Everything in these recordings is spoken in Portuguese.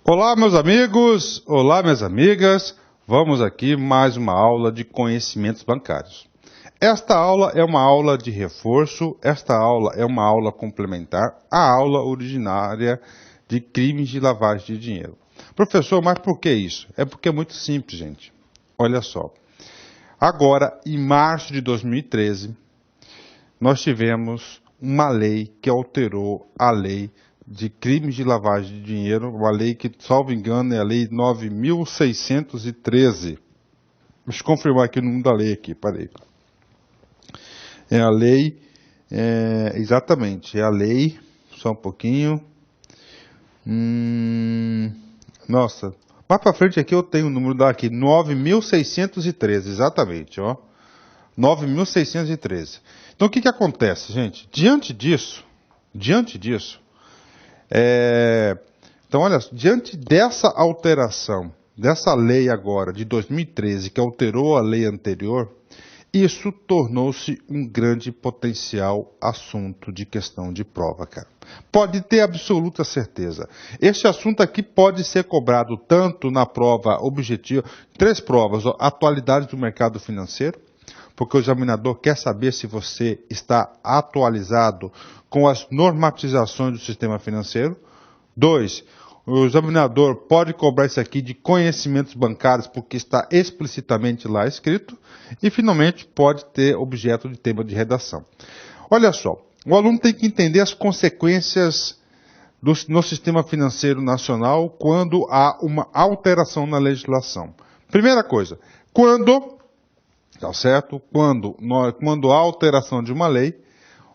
Olá, meus amigos! Olá, minhas amigas! Vamos aqui mais uma aula de conhecimentos bancários. Esta aula é uma aula de reforço, esta aula é uma aula complementar à aula originária de crimes de lavagem de dinheiro. Professor, mas por que isso? É porque é muito simples, gente. Olha só. Agora, em março de 2013, nós tivemos uma lei que alterou a lei de crimes de lavagem de dinheiro, uma lei que, salvo engano, é a lei 9.613. Deixa eu confirmar aqui o número da lei aqui, peraí. É a lei, exatamente, é a lei, só um pouquinho. Nossa, mais pra frente aqui eu tenho o número daqui, 9.613, exatamente, ó. 9.613. Então o que acontece, gente? Diante disso, então olha, diante dessa alteração, dessa lei agora de 2013, que alterou a lei anterior, isso tornou-se um grande potencial assunto de questão de prova, cara. Pode ter absoluta certeza. Este assunto aqui pode ser cobrado tanto na prova objetiva, 3 provas, ó, atualidade do mercado financeiro, porque o examinador quer saber se você está atualizado com as normatizações do sistema financeiro. 2, o examinador pode cobrar isso aqui de conhecimentos bancários, porque está explicitamente lá escrito. E, finalmente, pode ter objeto de tema de redação. Olha só, o aluno tem que entender as consequências no sistema financeiro nacional quando há uma alteração na legislação. Primeira coisa, tá certo? Quando há alteração de uma lei,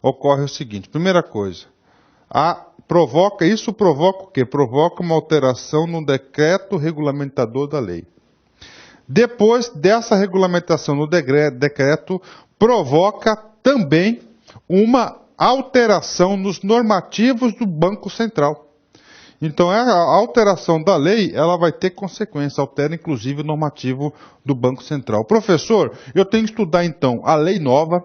ocorre o seguinte. Primeira coisa, isso provoca o quê? Provoca uma alteração no decreto regulamentador da lei. Depois dessa regulamentação no decreto, provoca também uma alteração nos normativos do Banco Central. Então, a alteração da lei, ela vai ter consequência, altera inclusive o normativo do Banco Central. Professor, eu tenho que estudar então a lei nova,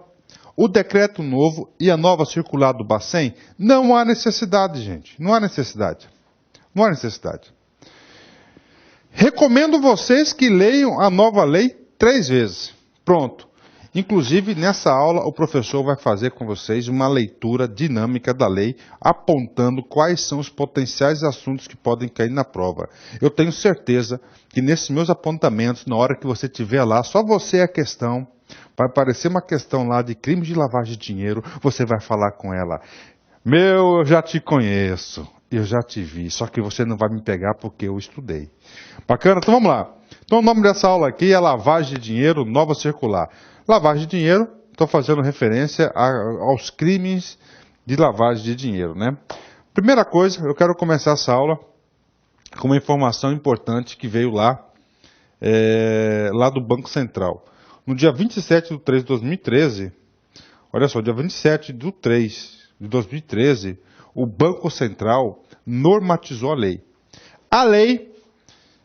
o decreto novo e a nova circular do Bacen? Não há necessidade, gente. Não há necessidade. Não há necessidade. Recomendo vocês que leiam a nova lei 3 vezes. Pronto. Inclusive, nessa aula, o professor vai fazer com vocês uma leitura dinâmica da lei, apontando quais são os potenciais assuntos que podem cair na prova. Eu tenho certeza que nesses meus apontamentos, na hora que você estiver lá, só você é a questão, vai aparecer uma questão lá de crimes de lavagem de dinheiro, você vai falar com ela. Eu já te conheço, eu já te vi, só que você não vai me pegar porque eu estudei. Bacana? Então vamos lá. Então o nome dessa aula aqui é Lavagem de Dinheiro, Nova Circular. Lavagem de dinheiro, estou fazendo referência aos crimes de lavagem de dinheiro, né? Primeira coisa, eu quero começar essa aula com uma informação importante que veio lá do Banco Central. No dia 27 de 3 de 2013, olha só, dia 27 de 3 de 2013, o Banco Central normatizou a lei.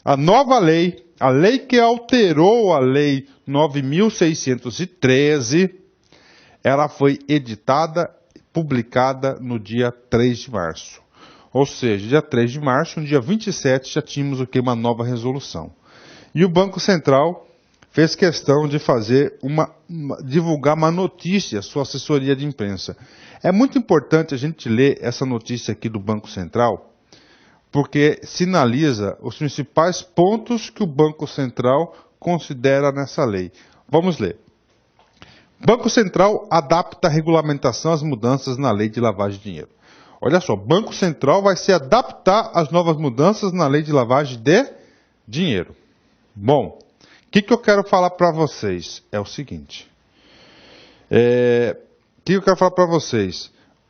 A nova lei, a lei que alterou a lei 9.613, ela foi editada e publicada no dia 3 de março. Ou seja, dia 3 de março, no dia 27, já tínhamos uma nova resolução. E o Banco Central fez questão de fazer divulgar uma notícia, sua assessoria de imprensa. É muito importante a gente ler essa notícia aqui do Banco Central, porque sinaliza os principais pontos que o Banco Central considera nessa lei. Vamos ler. Banco Central adapta a regulamentação às mudanças na lei de lavagem de dinheiro. Olha só, Banco Central vai se adaptar às novas mudanças na lei de lavagem de dinheiro. Bom, o que eu quero falar para vocês? É o seguinte.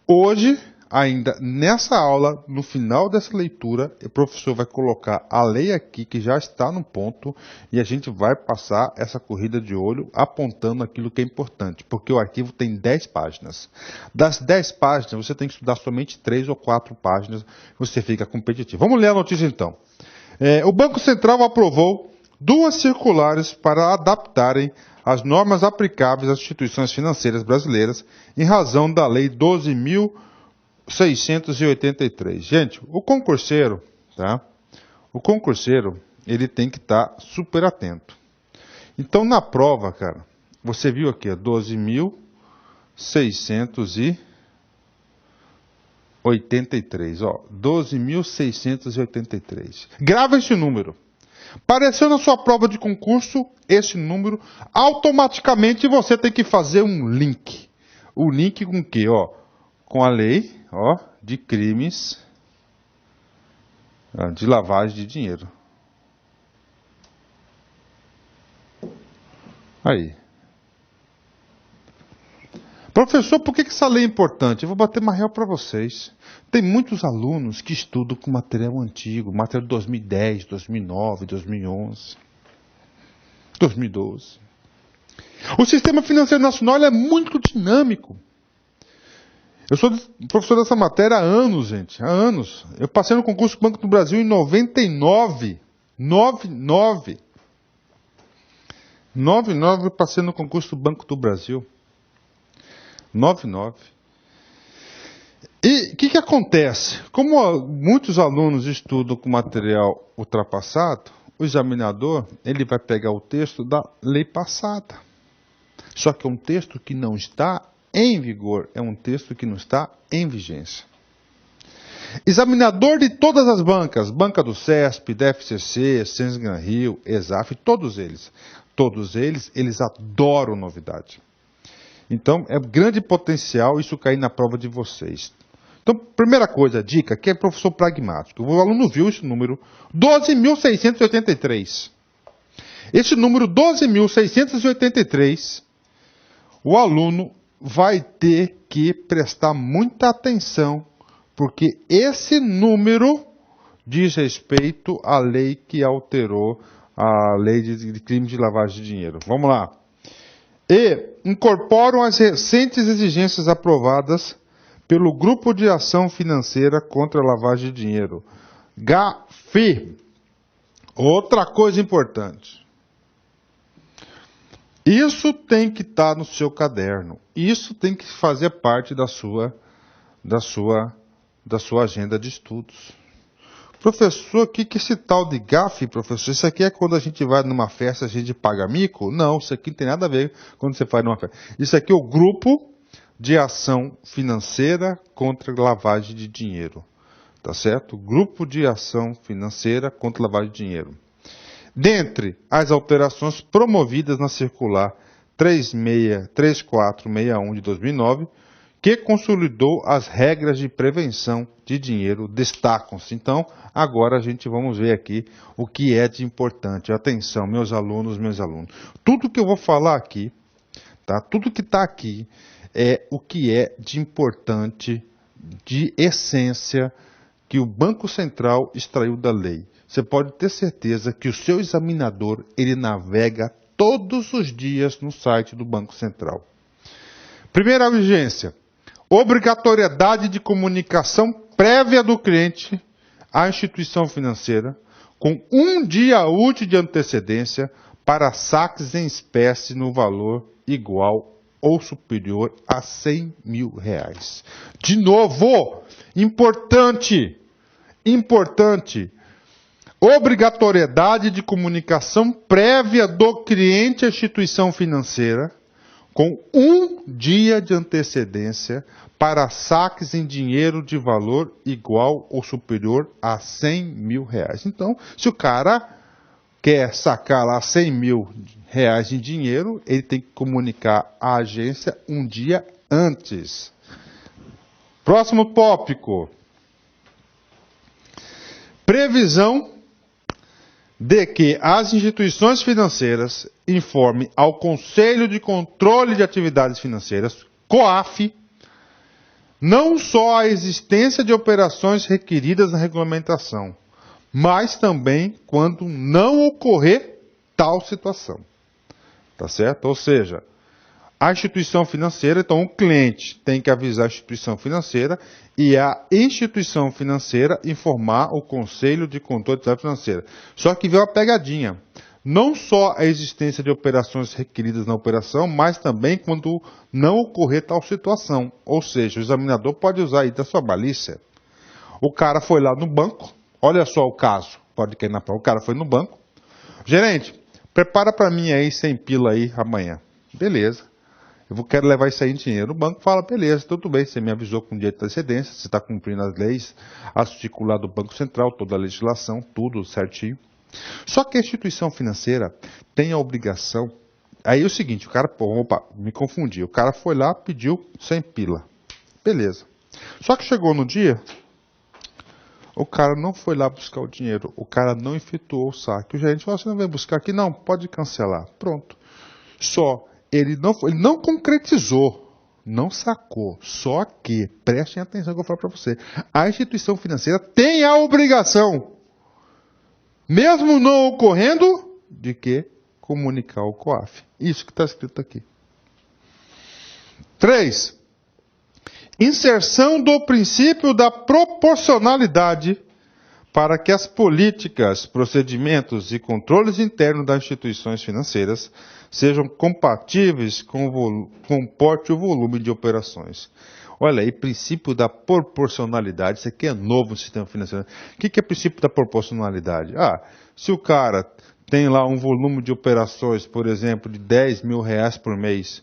Hoje, ainda nessa aula, no final dessa leitura, o professor vai colocar a lei aqui, que já está no ponto, e a gente vai passar essa corrida de olho apontando aquilo que é importante, porque o arquivo tem 10 páginas. Das 10 páginas, você tem que estudar somente 3 ou 4 páginas, você fica competitivo. Vamos ler a notícia então. O Banco Central aprovou 2 circulares para adaptarem as normas aplicáveis às instituições financeiras brasileiras em razão da Lei 12.683. Gente, o concurseiro, tá? O concurseiro, ele tem que estar super atento. Então, na prova, cara, você viu aqui, 12.683, ó, 12.683. Grava esse número. Apareceu na sua prova de concurso esse número, automaticamente você tem que fazer um link. O link com o quê? Ó, com a lei, ó, de crimes de lavagem de dinheiro. Aí. Professor, por que essa lei é importante? Eu vou bater uma real para vocês. Tem muitos alunos que estudam com material antigo, material de 2010, 2009, 2011, 2012. O sistema financeiro nacional é muito dinâmico. Eu sou professor dessa matéria há anos, gente, há anos. Eu passei no concurso do Banco do Brasil em 99. 99 eu passei no concurso do Banco do Brasil. 99. E o que acontece? Como muitos alunos estudam com material ultrapassado, o examinador ele vai pegar o texto da lei passada. Só que é um texto que não está em vigor, é um texto que não está em vigência. Examinador de todas as bancas, banca do CESP, da FCC, Sensgan Rio, ESAF, todos eles, eles adoram novidade. Então, é grande potencial isso cair na prova de vocês. Então, primeira coisa, dica, que é professor pragmático. O aluno viu esse número, 12.683. Esse número, 12.683, o aluno vai ter que prestar muita atenção, porque esse número diz respeito à lei que alterou a lei de crime de lavagem de dinheiro. Vamos lá. E incorporam as recentes exigências aprovadas pelo Grupo de Ação Financeira contra a Lavagem de Dinheiro, GAFI. Outra coisa importante. Isso tem que estar no seu caderno. Isso tem que fazer parte da sua agenda de estudos. Professor, o que é esse tal de GAFI, professor? Isso aqui é quando a gente vai numa festa, a gente paga mico? Não, isso aqui não tem nada a ver quando você faz numa festa. Isso aqui é o Grupo de Ação Financeira contra a Lavagem de Dinheiro. Tá certo? Grupo de Ação Financeira contra a Lavagem de Dinheiro. Dentre as alterações promovidas na circular 3461 de 2009, que consolidou as regras de prevenção de dinheiro, destacam-se. Então, agora a gente vamos ver aqui o que é de importante. Atenção, meus alunos. Tudo que eu vou falar aqui, tá? Tudo que está aqui é o que é de importante, de essência, que o Banco Central extraiu da lei. Você pode ter certeza que o seu examinador, ele navega todos os dias no site do Banco Central. Primeira vigência. Obrigatoriedade de comunicação prévia do cliente à instituição financeira, com 1 dia útil de antecedência para saques em espécie no valor igual ou superior a R$100 mil. De novo, importante, obrigatoriedade de comunicação prévia do cliente à instituição financeira, com 1 dia de antecedência para saques em dinheiro de valor igual ou superior a R$100 mil. Então, se o cara quer sacar lá R$100 mil em dinheiro, ele tem que comunicar à agência 1 dia antes. Próximo tópico. Previsão de que as instituições financeiras informem ao Conselho de Controle de Atividades Financeiras, COAF, não só a existência de operações requeridas na regulamentação, mas também quando não ocorrer tal situação. Tá certo? Ou seja, a instituição financeira, então o cliente tem que avisar a instituição financeira e a instituição financeira informar o Conselho de Controle de Atividade Financeira. Só que veio a pegadinha. Não só a existência de operações requeridas na operação, mas também quando não ocorrer tal situação. Ou seja, o examinador pode usar aí da sua malícia. O cara foi lá no banco, olha só o caso, pode cair na prova. O cara foi no banco. Gerente, prepara para mim aí 100 pila aí amanhã. Beleza. Quero levar isso aí em dinheiro. O banco fala, beleza, tudo bem, você me avisou com dia de antecedência, você está cumprindo as leis articuladas do Banco Central, toda a legislação, tudo certinho. Só que a instituição financeira tem a obrigação. Aí é o seguinte, o cara, opa, me confundi. O cara foi lá, pediu 100 pila. Beleza. Só que chegou no dia, o cara não foi lá buscar o dinheiro. O cara não efetuou o saque. O gerente falou, você não vai buscar aqui? Não, pode cancelar. Pronto. Só, ele não concretizou, não sacou. Só que, prestem atenção que eu falo para você, a instituição financeira tem a obrigação, mesmo não ocorrendo, de que? Comunicar ao COAF. Isso que está escrito aqui. 3. Inserção do princípio da proporcionalidade para que as políticas, procedimentos e controles internos das instituições financeiras sejam compatíveis com o porte e o volume de operações. Olha aí, princípio da proporcionalidade, isso aqui é novo no sistema financeiro. O que é princípio da proporcionalidade? Se o cara tem lá um volume de operações, por exemplo, de 10 mil reais por mês,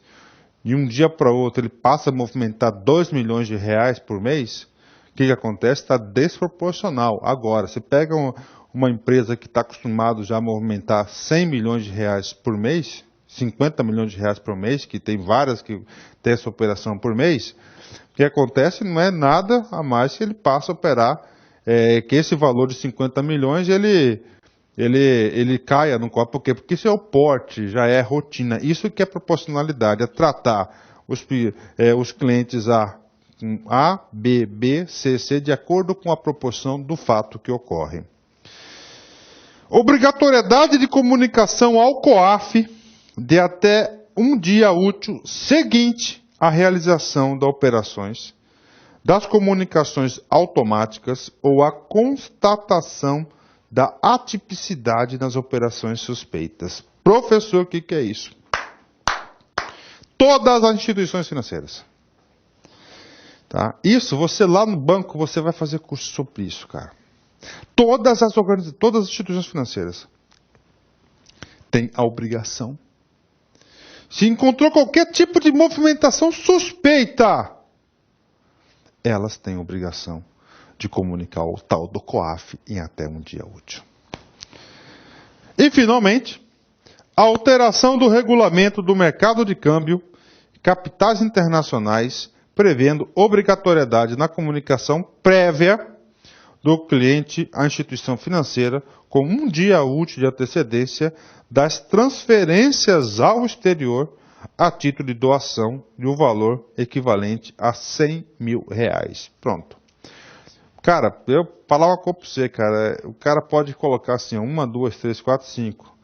e um dia para outro ele passa a movimentar 2 milhões de reais por mês, o que acontece? Está desproporcional. Agora, você pega uma empresa que está acostumada já a movimentar 100 milhões de reais por mês, 50 milhões de reais por mês, que tem várias que tem essa operação por mês, o que acontece não é nada a mais que ele passa a operar, que esse valor de 50 milhões ele caia no copo. Por quê? Porque isso é o porte, já é rotina. Isso que é proporcionalidade, é tratar os clientes A, B, C, de acordo com a proporção do fato que ocorre. Obrigatoriedade de comunicação ao COAF de até um dia útil seguinte à realização das operações, das comunicações automáticas ou a constatação da atipicidade nas operações suspeitas. Professor, o que é isso? Todas as instituições financeiras. Tá? Isso, você lá no banco, você vai fazer curso sobre isso, cara. Todas as instituições financeiras têm a obrigação. Se encontrou qualquer tipo de movimentação suspeita, elas têm a obrigação de comunicar o tal do COAF em até um dia útil. E, finalmente, a alteração do regulamento do mercado de câmbio e capitais internacionais, prevendo obrigatoriedade na comunicação prévia do cliente à instituição financeira com um dia útil de antecedência das transferências ao exterior a título de doação de um valor equivalente a 100 mil reais. Pronto. Cara, eu falava com você, cara, o cara pode colocar assim, 1, 2, 3, 4, 5.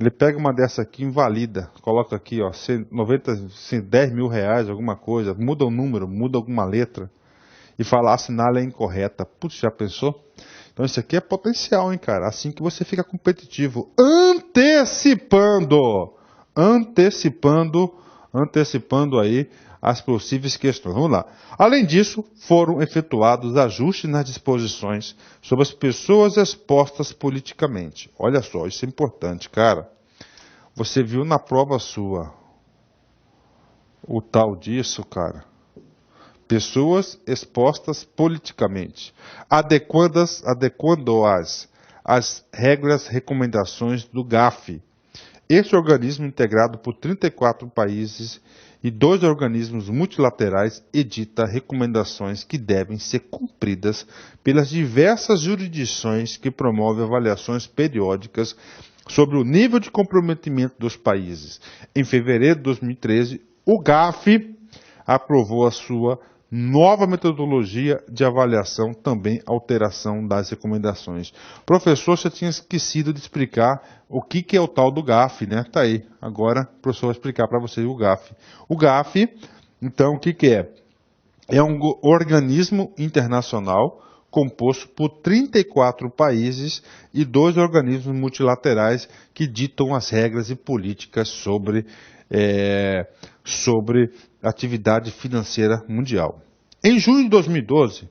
Ele pega uma dessa aqui, invalida, coloca aqui, ó, 10 mil reais, alguma coisa, muda o número, muda alguma letra e fala, assinala é incorreta. Putz, já pensou? Então isso aqui é potencial, hein, cara? Assim que você fica competitivo. Antecipando aí as possíveis questões. Vamos lá. Além disso, foram efetuados ajustes nas disposições sobre as pessoas expostas politicamente. Olha só, isso é importante, cara. Você viu na prova sua o tal disso, cara? Pessoas expostas politicamente, adequando-as às regras, recomendações do GAF. Este organismo, integrado por 34 países e 2 organismos multilaterais, edita recomendações que devem ser cumpridas pelas diversas jurisdições que promovem avaliações periódicas sobre o nível de comprometimento dos países. Em fevereiro de 2013, o GAF aprovou a sua nova metodologia de avaliação, também alteração das recomendações. Professor, você tinha esquecido de explicar o que é o tal do GAF, né? Tá aí. Agora o professor vai explicar para vocês o GAF. O GAF, então, o que é? É um organismo internacional composto por 34 países e 2 organismos multilaterais que ditam as regras e políticas sobre atividade financeira mundial. Em junho de 2012,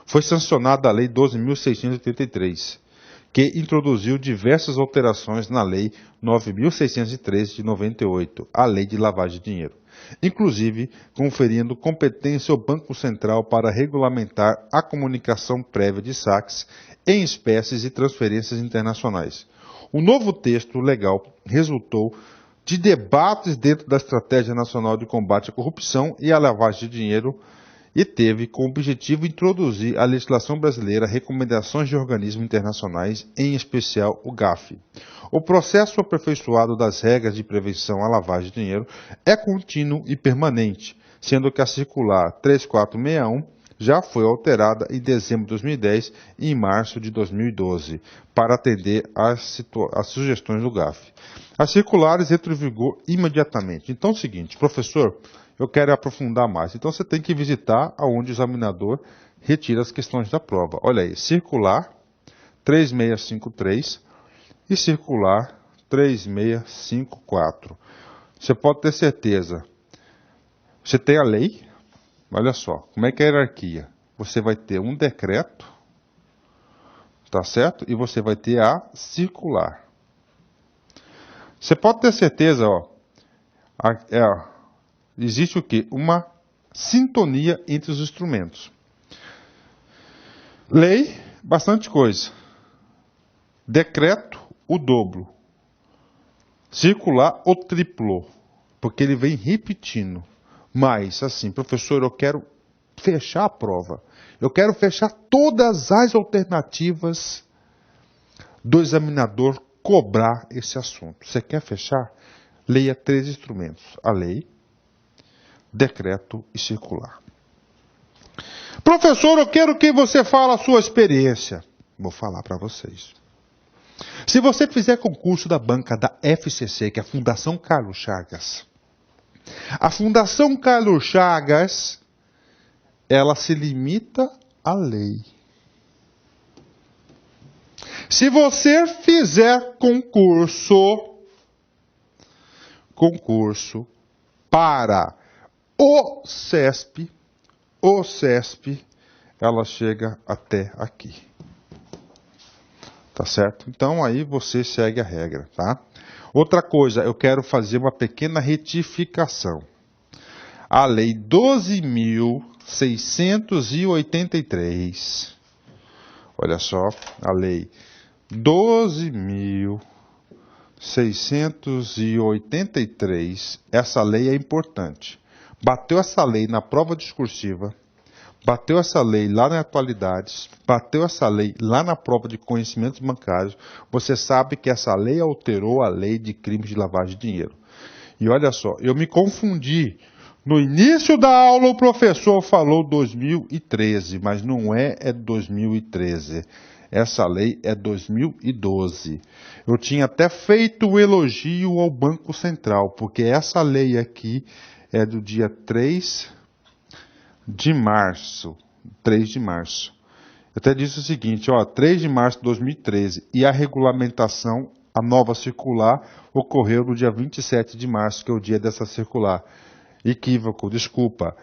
foi sancionada a Lei 12.683, que introduziu diversas alterações na Lei 9.603 de 98, a Lei de Lavagem de Dinheiro, inclusive conferindo competência ao Banco Central para regulamentar a comunicação prévia de saques em espécies e transferências internacionais. O novo texto legal resultou de debates dentro da Estratégia Nacional de Combate à Corrupção e à Lavagem de Dinheiro e teve como objetivo introduzir à legislação brasileira recomendações de organismos internacionais, em especial o GAFI. O processo aperfeiçoado das regras de prevenção à lavagem de dinheiro é contínuo e permanente, sendo que a circular 3461 já foi alterada em dezembro de 2010 e em março de 2012, para atender às sugestões do GAFI. As circulares entram em vigor imediatamente. Então é o seguinte, professor, eu quero aprofundar mais. Então você tem que visitar aonde o examinador retira as questões da prova. Olha aí, circular 3653 e circular 3654. Você pode ter certeza. Você tem a lei, olha só, como é que é a hierarquia? Você vai ter um decreto, tá certo? E você vai ter a circular. Você pode ter certeza, ó, existe o quê? Uma sintonia entre os instrumentos. Lei, bastante coisa. Decreto, o dobro. Circular, o triplo. Porque ele vem repetindo. Mas, assim, professor, eu quero fechar a prova. Eu quero fechar todas as alternativas do examinador cobrar esse assunto. Você quer fechar? Leia 3 instrumentos. A lei, decreto e circular. Professor, eu quero que você fale a sua experiência. Vou falar para vocês. Se você fizer concurso da banca da FCC, que é a Fundação Carlos Chagas, a Fundação Carlos Chagas, ela se limita à lei. Se você fizer concurso para o CESP, ela chega até aqui. Tá certo? Então aí você segue a regra, tá? Outra coisa, eu quero fazer uma pequena retificação. A lei 12.683, olha só, a lei 12.683, essa lei é importante. Bateu essa lei na prova discursiva, bateu essa lei lá na atualidades, bateu essa lei lá na prova de conhecimentos bancários, você sabe que essa lei alterou a lei de crimes de lavagem de dinheiro. E olha só, eu me confundi. No início da aula o professor falou 2013, mas não é 2013. Essa lei é 2012. Eu tinha até feito um elogio ao Banco Central, porque essa lei aqui é do dia 3 de março. 3 de março. Eu até disse o seguinte, ó, 3 de março de 2013. E a regulamentação, a nova circular, ocorreu no dia 27 de março, que é o dia dessa circular. Equívoco, desculpa.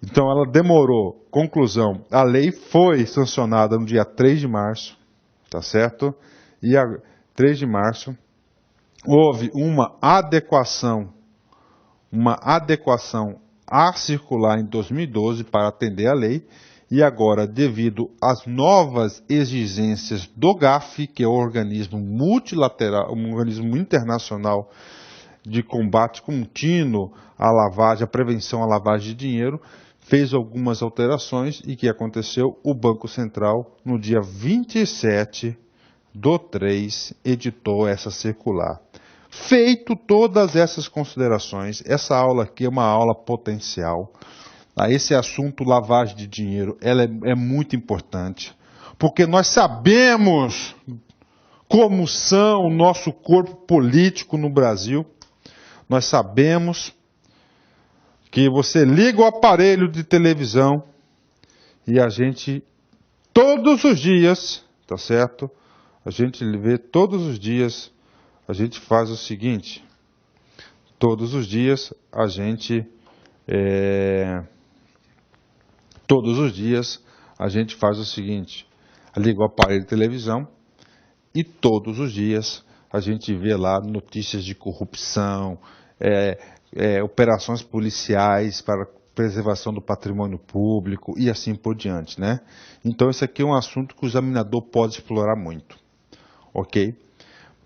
Então ela demorou. Conclusão, a lei foi sancionada no dia 3 de março, tá certo? E a 3 de março houve uma adequação à circular em 2012 para atender a lei, e agora, devido às novas exigências do GAFI, que é o organismo multilateral, um organismo internacional de combate contínuo à lavagem, à prevenção à lavagem de dinheiro, fez algumas alterações e que aconteceu? O Banco Central, no dia 27/3, editou essa circular. Feito todas essas considerações, essa aula aqui é uma aula potencial. Esse assunto lavagem de dinheiro ela é muito importante, porque nós sabemos como são o nosso corpo político no Brasil. Nós sabemos que você liga o aparelho de televisão e a gente, todos os dias, tá certo? A gente vê todos os dias, a gente faz o seguinte, todos os dias a gente faz o seguinte, liga o aparelho de televisão E todos os dias a gente vê lá notícias de corrupção, operações policiais para preservação do patrimônio público e assim por diante, né? Então esse aqui é um assunto que o examinador pode explorar muito, ok?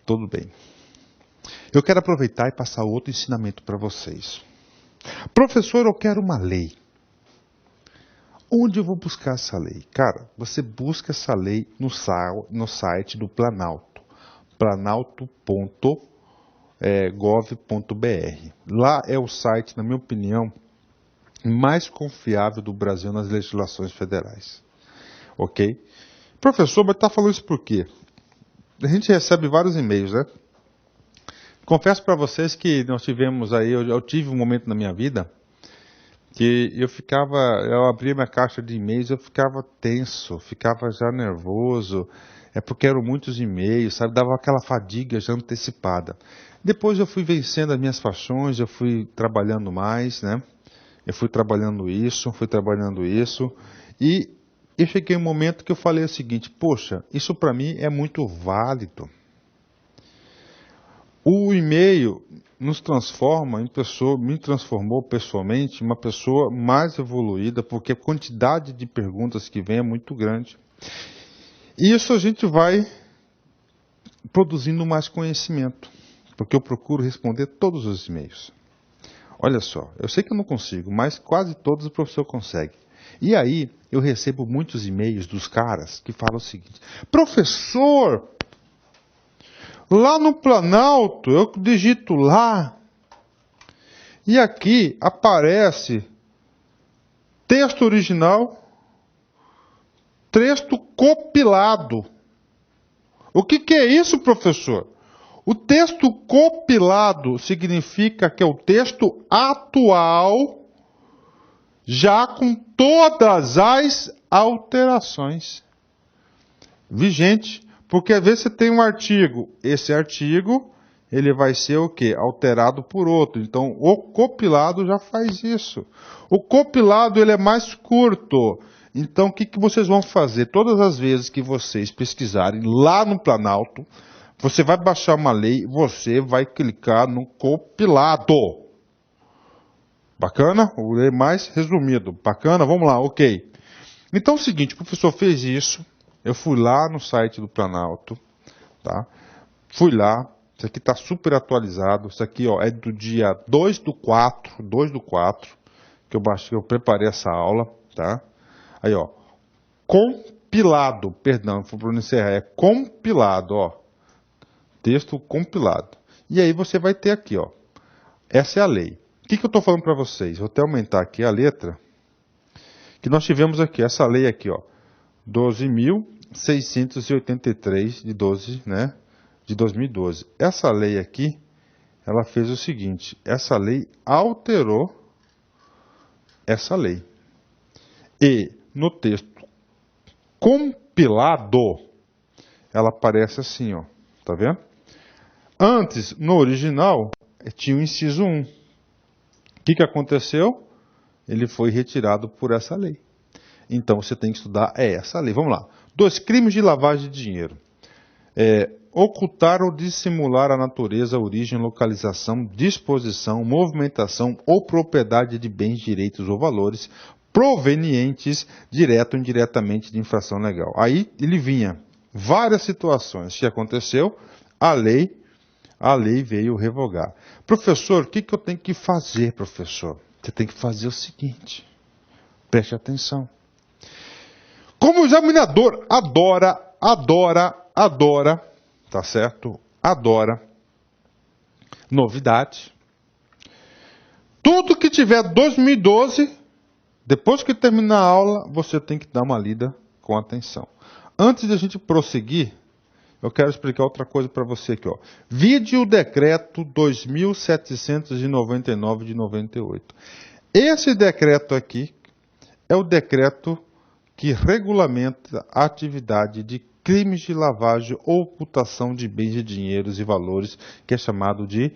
Tudo bem. Eu quero aproveitar e passar outro ensinamento para vocês. Professor, eu quero uma lei. Onde eu vou buscar essa lei? Cara, você busca essa lei no site do Planalto, planalto.gov.br. Lá é o site, na minha opinião, mais confiável do Brasil nas legislações federais. Ok? Professor, mas está falando isso por quê? A gente recebe vários e-mails, né? Confesso para vocês que nós tivemos aí, eu tive um momento na minha vida que eu abria minha caixa de e-mails, eu ficava tenso, ficava já nervoso, porque eram muitos e-mails, sabe? Dava aquela fadiga já antecipada. Depois eu fui vencendo as minhas paixões, eu fui trabalhando mais, né? Eu fui trabalhando isso, e eu cheguei um momento que eu falei o seguinte, poxa, isso para mim é muito válido. O e-mail nos transforma em pessoa, me transformou pessoalmente em uma pessoa mais evoluída, porque a quantidade de perguntas que vem é muito grande. E isso a gente vai produzindo mais conhecimento, porque eu procuro responder todos os e-mails. Olha só, eu sei que eu não consigo, mas quase todos o professor consegue. E aí, eu recebo muitos e-mails dos caras que falam o seguinte, professor, lá no Planalto, eu digito lá, e aqui aparece texto original, texto compilado. O que é isso, professor? O texto compilado significa que é o texto atual, já com todas as alterações. Vigente, porque às vezes você tem um artigo, esse artigo, ele vai ser o quê? Alterado por outro. Então, o compilado já faz isso. O compilado, ele é mais curto. Então, o que vocês vão fazer? Todas as vezes que vocês pesquisarem lá no Planalto, você vai baixar uma lei, você vai clicar no compilado. Bacana? O lei mais resumido. Bacana? Vamos lá, ok. Então é o seguinte, o professor fez isso, eu fui lá no site do Planalto, tá? Fui lá, isso aqui está super atualizado, isso aqui ó, é do dia 2/4, que eu baixei, eu preparei essa aula, tá? Aí ó, compilado, perdão, vou pronunciar, é compilado, ó. Texto compilado. E aí você vai ter aqui, ó. Essa é a lei. O que eu estou falando para vocês? Vou até aumentar aqui a letra. Que nós tivemos aqui, essa lei aqui, ó. 12.683 de 12, né? De 2012. Essa lei aqui, ela fez o seguinte. Essa lei alterou essa lei. E no texto compilado, ela aparece assim, ó. Tá vendo? Antes, no original, tinha o inciso 1. O que aconteceu? Ele foi retirado por essa lei. Então, você tem que estudar essa lei. Vamos lá. 2 crimes de lavagem de dinheiro. Ocultar ou dissimular a natureza, origem, localização, disposição, movimentação ou propriedade de bens, direitos ou valores provenientes, direto ou indiretamente, de infração legal. Aí, ele vinha várias situações. O que aconteceu? A lei veio revogar. Professor, o que eu tenho que fazer, professor? Você tem que fazer o seguinte. Preste atenção. Como o examinador adora, tá certo? Adora novidade. Tudo que tiver 2012, depois que terminar a aula, você tem que dar uma lida com atenção. Antes de a gente prosseguir, eu quero explicar outra coisa para você aqui, ó. Vide o decreto 2.799 de 98. Esse decreto aqui é o decreto que regulamenta a atividade de crimes de lavagem ou ocultação de bens e dinheiros e valores, que é chamado de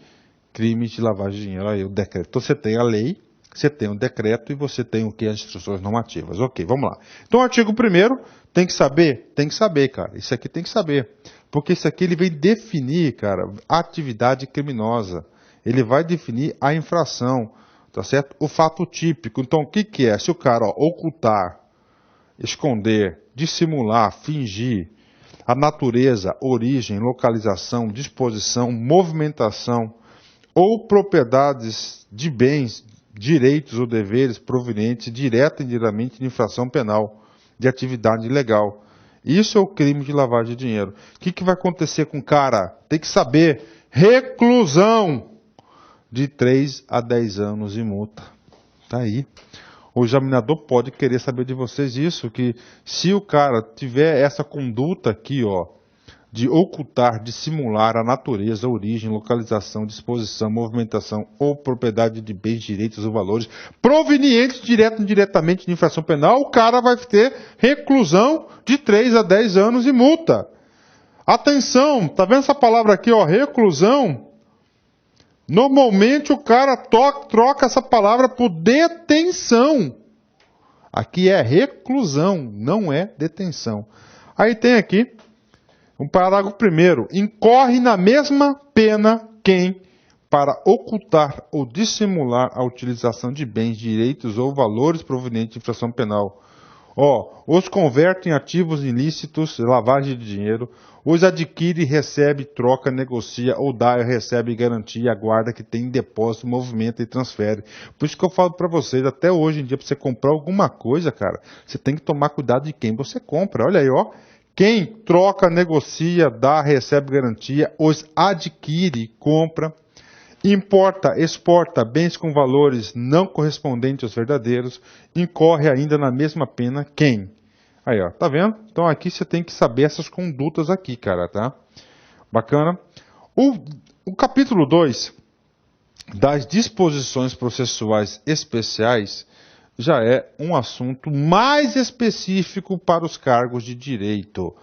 crimes de lavagem de dinheiro. Aí o decreto. Então você tem a lei você tem o decreto e você tem o que? As instruções normativas. Ok, vamos lá. Então, o artigo 1º, tem que saber? Tem que saber, cara. Isso aqui tem que saber. Porque isso aqui ele vem definir, cara, atividade criminosa. Ele vai definir a infração, tá certo? O fato típico. Então, o que que é? Se o cara ocultar, esconder, dissimular, fingir a natureza, origem, localização, disposição, movimentação ou propriedades de bens, direitos ou deveres provenientes direta e indiretamente de infração penal, de atividade ilegal. Isso é o crime de lavagem de dinheiro. O que vai acontecer com o cara? Tem que saber. Reclusão de 3 a 10 anos e multa. Tá aí. O examinador pode querer saber de vocês isso, que se o cara tiver essa conduta aqui, ó, de ocultar, dissimular a natureza, origem, localização, disposição, movimentação ou propriedade de bens, direitos ou valores provenientes direto ou indiretamente de infração penal, o cara vai ter reclusão de 3 a 10 anos e multa. Atenção, tá vendo essa palavra aqui, ó, reclusão? Normalmente o cara troca essa palavra por detenção. Aqui é reclusão, não é detenção. Aí tem aqui um parágrafo 1º. Incorre na mesma pena quem, para ocultar ou dissimular a utilização de bens, direitos ou valores provenientes de infração penal, os converte em ativos ilícitos, lavagem de dinheiro, os adquire, recebe, troca, negocia, ou dá, recebe, garantia, aguarda que tem em depósito, movimenta e transfere. Por isso que eu falo para vocês, até hoje em dia, para você comprar alguma coisa, cara, você tem que tomar cuidado de quem você compra. Olha aí, ó. Quem troca, negocia, dá, recebe garantia, os adquire, compra, importa, exporta bens com valores não correspondentes aos verdadeiros, incorre ainda na mesma pena quem? Aí, ó, tá vendo? Então aqui você tem que saber essas condutas aqui, cara, tá? Bacana. O capítulo 2 das disposições processuais especiais já é um assunto mais específico para os cargos de direito.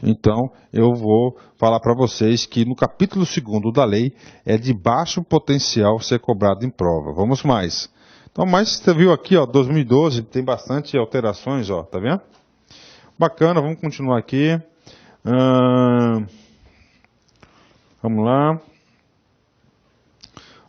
Então, eu vou falar para vocês que no capítulo 2º da lei é de baixo potencial ser cobrado em prova. Vamos mais. Então, mas você viu aqui, ó, 2012 tem bastante alterações, ó, tá vendo? Bacana, vamos continuar aqui. Vamos lá.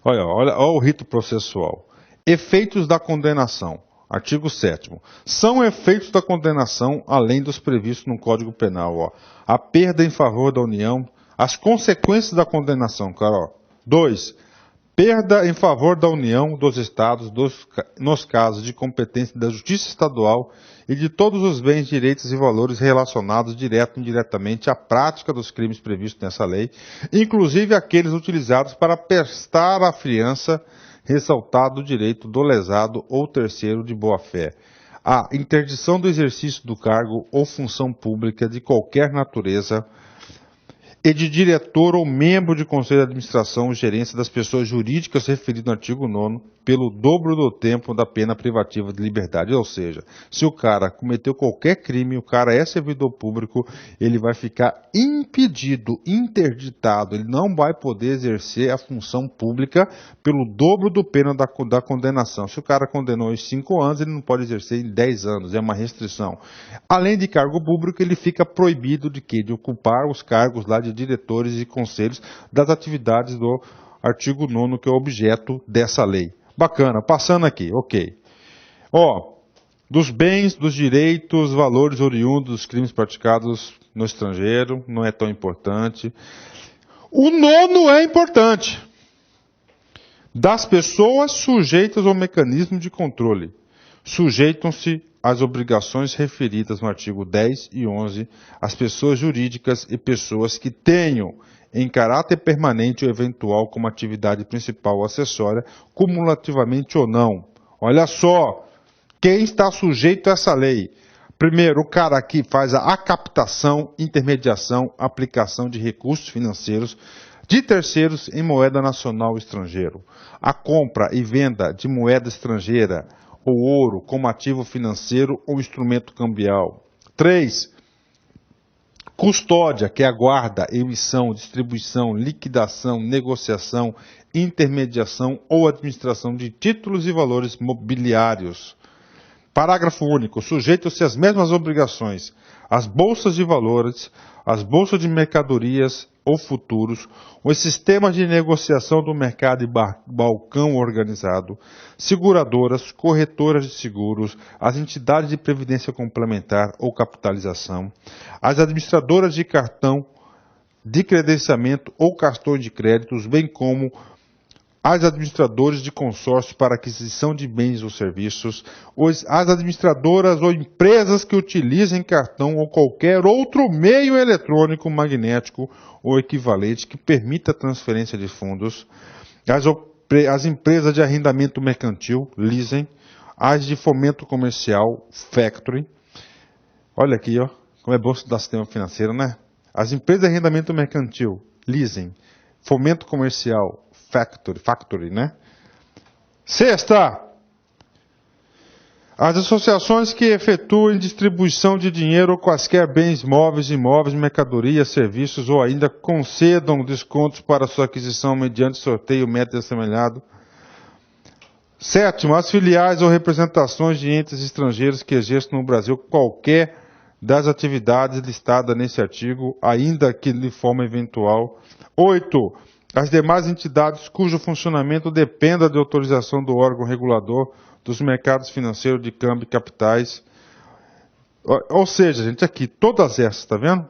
Olha o rito processual. Efeitos da condenação. Artigo 7º. São efeitos da condenação, além dos previstos no Código Penal, ó, a perda em favor da União, as consequências da condenação, cara, 2. Perda em favor da União, dos Estados, nos casos de competência da Justiça Estadual e de todos os bens, direitos e valores relacionados direto e indiretamente à prática dos crimes previstos nessa lei, inclusive aqueles utilizados para prestar a fiança, ressaltado o direito do lesado ou terceiro de boa-fé. A interdição do exercício do cargo ou função pública de qualquer natureza e de diretor ou membro de conselho de administração ou gerência das pessoas jurídicas referido no artigo 9º pelo dobro do tempo da pena privativa de liberdade. Ou seja, se o cara cometeu qualquer crime, o cara é servidor público, ele vai ficar impedido, interditado, ele não vai poder exercer a função pública pelo dobro do pena da condenação. Se o cara condenou em 5 anos, ele não pode exercer em 10 anos, é uma restrição. Além de cargo público, ele fica proibido de quê? De ocupar os cargos lá de diretores e conselhos das atividades do artigo 9º, que é o objeto dessa lei. Bacana, passando aqui, ok. Dos bens, dos direitos, valores oriundos dos crimes praticados no estrangeiro, não é tão importante. O 9º é importante. Das pessoas sujeitas ao mecanismo de controle. Sujeitam-se às obrigações referidas no artigo 10 e 11 as pessoas jurídicas e pessoas que tenham, em caráter permanente ou eventual como atividade principal ou acessória, cumulativamente ou não. Olha só, quem está sujeito a essa lei? Primeiro, o cara que faz a captação, intermediação, aplicação de recursos financeiros de terceiros em moeda nacional ou estrangeiro. A compra e venda de moeda estrangeira ou ouro como ativo financeiro ou instrumento cambial. 3. Custódia, que é a guarda, emissão, distribuição, liquidação, negociação, intermediação ou administração de títulos e valores mobiliários. Parágrafo único. Sujeitam-se às mesmas obrigações as bolsas de valores, as bolsas de mercadorias ou futuros, os sistemas de negociação do mercado e balcão organizado, seguradoras, corretoras de seguros, as entidades de previdência complementar ou capitalização, as administradoras de cartão de credenciamento ou cartões de créditos, bem como as administradoras de consórcio para aquisição de bens ou serviços, as administradoras ou empresas que utilizem cartão ou qualquer outro meio eletrônico magnético ou equivalente que permita a transferência de fundos, as empresas de arrendamento mercantil, leasing, as de fomento comercial, factoring. Olha aqui, ó, como é bom estudar sistema financeiro, né? As empresas de arrendamento mercantil, leasing, fomento comercial, factory, né? Sexta, as associações que efetuem distribuição de dinheiro ou quaisquer bens móveis, imóveis, mercadorias, serviços ou ainda concedam descontos para sua aquisição mediante sorteio, método assemelhado. Sétimo, as filiais ou representações de entes estrangeiros que exerçam no Brasil qualquer das atividades listadas nesse artigo, ainda que de forma eventual. 8. As demais entidades cujo funcionamento dependa de autorização do órgão regulador dos mercados financeiros de câmbio e capitais. Ou seja, gente, aqui, todas essas, tá vendo?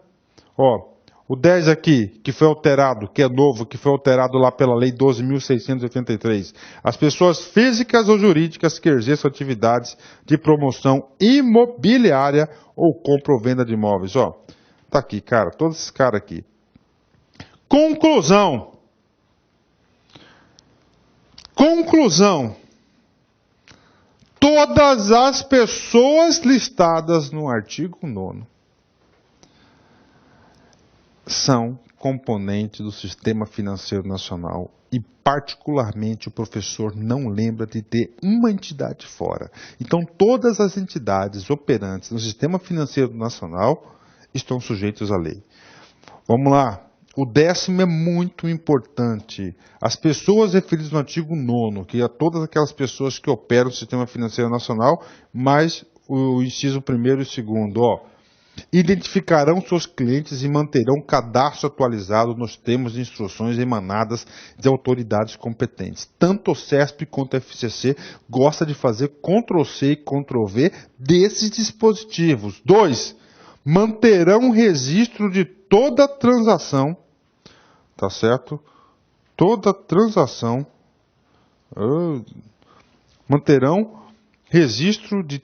Ó, o 10 aqui, que foi alterado, que é novo, que foi alterado lá pela Lei 12.683. As pessoas físicas ou jurídicas que exerçam atividades de promoção imobiliária ou compra ou venda de imóveis. Ó, tá aqui, cara, todos esses caras aqui. Conclusão. Todas as pessoas listadas no artigo 9º são componentes do Sistema Financeiro Nacional e, particularmente, o professor não lembra de ter uma entidade fora. Então, todas as entidades operantes no Sistema Financeiro Nacional estão sujeitas à lei. Vamos lá. O 10º é muito importante. As pessoas referidas no artigo 9º, que é todas aquelas pessoas que operam o Sistema Financeiro Nacional, mais o inciso 1º e 2º, ó, identificarão seus clientes e manterão cadastro atualizado nos termos de instruções emanadas de autoridades competentes. Tanto o CESP quanto a FCC gosta de fazer Ctrl+C e Ctrl+V desses dispositivos. 2. Manterão registro de toda transação, tá certo? Toda transação, manterão registro de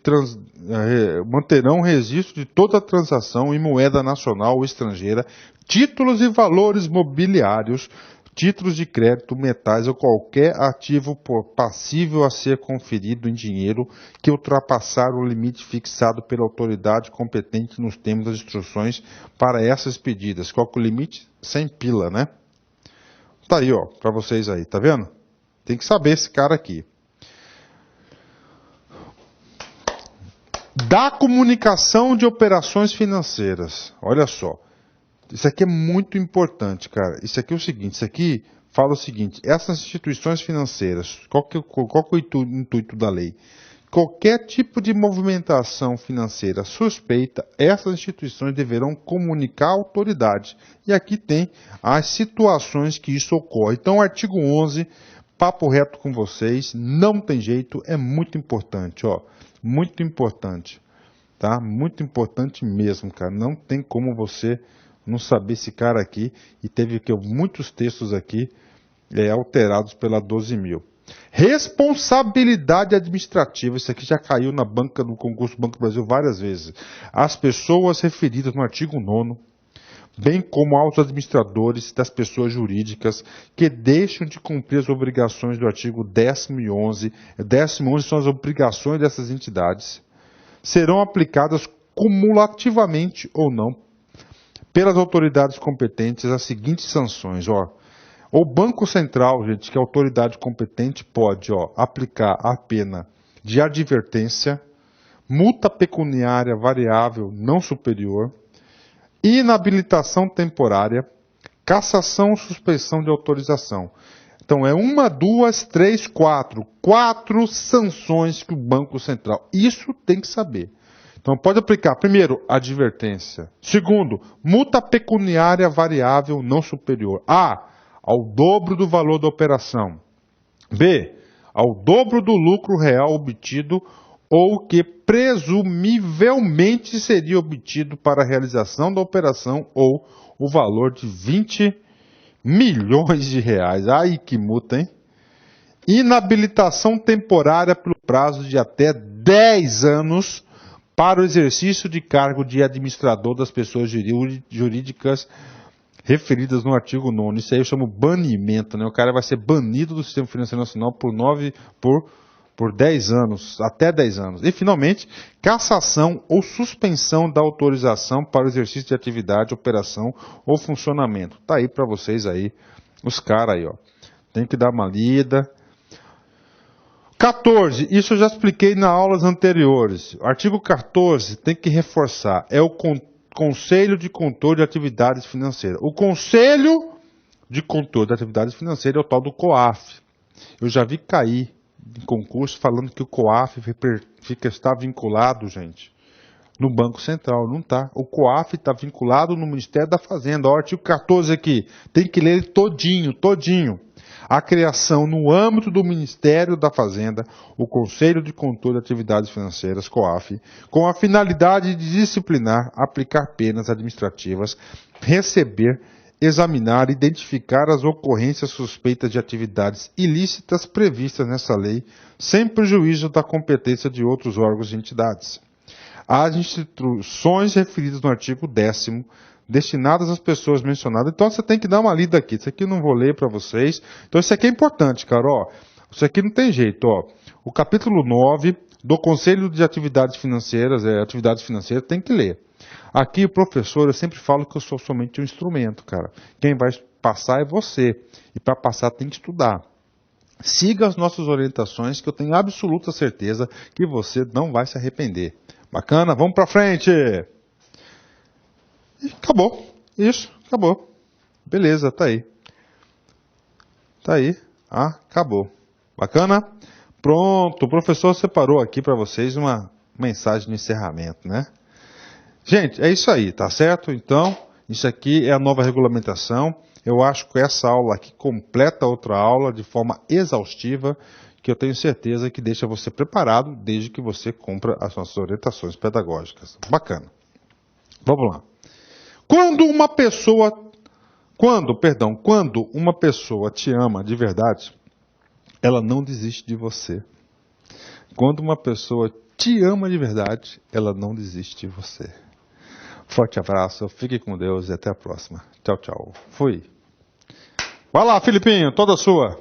toda transação em moeda nacional ou estrangeira, títulos e valores mobiliários, títulos de crédito, metais ou qualquer ativo passível a ser conferido em dinheiro que ultrapassar o limite fixado pela autoridade competente nos termos das instruções para essas pedidas. Qual que é o limite? 100 pila, né? Tá aí, ó, para vocês aí, tá vendo? Tem que saber esse cara aqui. Da comunicação de operações financeiras. Olha só. Isso aqui é muito importante, cara. Isso aqui é o seguinte, isso aqui fala o seguinte, essas instituições financeiras, qual que é o intuito da lei? Qualquer tipo de movimentação financeira suspeita, essas instituições deverão comunicar à autoridade. E aqui tem as situações que isso ocorre. Então, artigo 11, papo reto com vocês, não tem jeito, é muito importante, ó. Muito importante, tá? Muito importante mesmo, cara. Não tem como você não saber esse cara aqui. E teve muitos textos aqui alterados pela 12.000. Responsabilidade administrativa, isso aqui já caiu na banca do concurso Banco do Brasil várias vezes. As pessoas referidas no artigo 9º, bem como aos administradores das pessoas jurídicas que deixam de cumprir as obrigações do artigo 10º e 11. 10º e 11 são as obrigações dessas entidades, serão aplicadas cumulativamente ou não pelas autoridades competentes as seguintes sanções, ó. O Banco Central, gente, que é a autoridade competente, pode aplicar a pena de advertência, multa pecuniária variável não superior inabilitação temporária, cassação ou suspensão de autorização. Então é 1, 2, 3, 4. 4 sanções que o Banco Central. Isso tem que saber. Então pode aplicar, primeiro, advertência. Segundo, multa pecuniária variável não superior. A, ao dobro do valor da operação. B, ao dobro do lucro real obtido ou que presumivelmente seria obtido para a realização da operação ou o valor de 20 milhões de reais. Ai, que multa, hein? Inabilitação temporária pelo prazo de até 10 anos para o exercício de cargo de administrador das pessoas jurídicas referidas no artigo 9º. Isso aí eu chamo banimento, né? O cara vai ser banido do Sistema Financeiro Nacional por 10 anos, até 10 anos. E, finalmente, cassação ou suspensão da autorização para o exercício de atividade, operação ou funcionamento. Tá aí para vocês aí, os caras aí, ó. Tem que dar uma lida. 14, isso eu já expliquei nas aulas anteriores. O artigo 14 tem que reforçar, é o Conselho de Controle de Atividades Financeiras. O Conselho de Controle de Atividades Financeiras é o tal do COAF. Eu já vi cair em concurso falando que o COAF está vinculado, gente, no Banco Central. Não está. O COAF está vinculado no Ministério da Fazenda. O artigo 14 aqui, tem que ler ele todinho. A criação no âmbito do Ministério da Fazenda, o Conselho de Controle de Atividades Financeiras, COAF, com a finalidade de disciplinar, aplicar penas administrativas, receber, examinar e identificar as ocorrências suspeitas de atividades ilícitas previstas nessa lei, sem prejuízo da competência de outros órgãos e entidades. As instruções referidas no artigo 10º, destinadas às pessoas mencionadas. Então você tem que dar uma lida aqui. Isso aqui eu não vou ler para vocês. Então isso aqui é importante, cara. Ó, isso aqui não tem jeito. Ó. O capítulo 9 do Conselho de Atividades Financeiras, tem que ler. Aqui o professor, eu sempre falo que eu sou somente um instrumento, cara. Quem vai passar é você. E para passar tem que estudar. Siga as nossas orientações que eu tenho absoluta certeza que você não vai se arrepender. Bacana? Vamos para frente! E acabou. Isso, acabou. Beleza, tá aí. Tá aí. Acabou. Bacana? Pronto, o professor separou aqui para vocês uma mensagem de encerramento, né? Gente, é isso aí, tá certo? Então, isso aqui é a nova regulamentação. Eu acho que essa aula aqui completa outra aula de forma exaustiva, que eu tenho certeza que deixa você preparado desde que você cumpra as nossas orientações pedagógicas. Bacana. Vamos lá. Quando uma pessoa te ama de verdade, ela não desiste de você. Quando uma pessoa te ama de verdade, ela não desiste de você. Forte abraço, fique com Deus e até a próxima. Tchau, tchau. Fui. Vai lá, Filipinho, toda sua.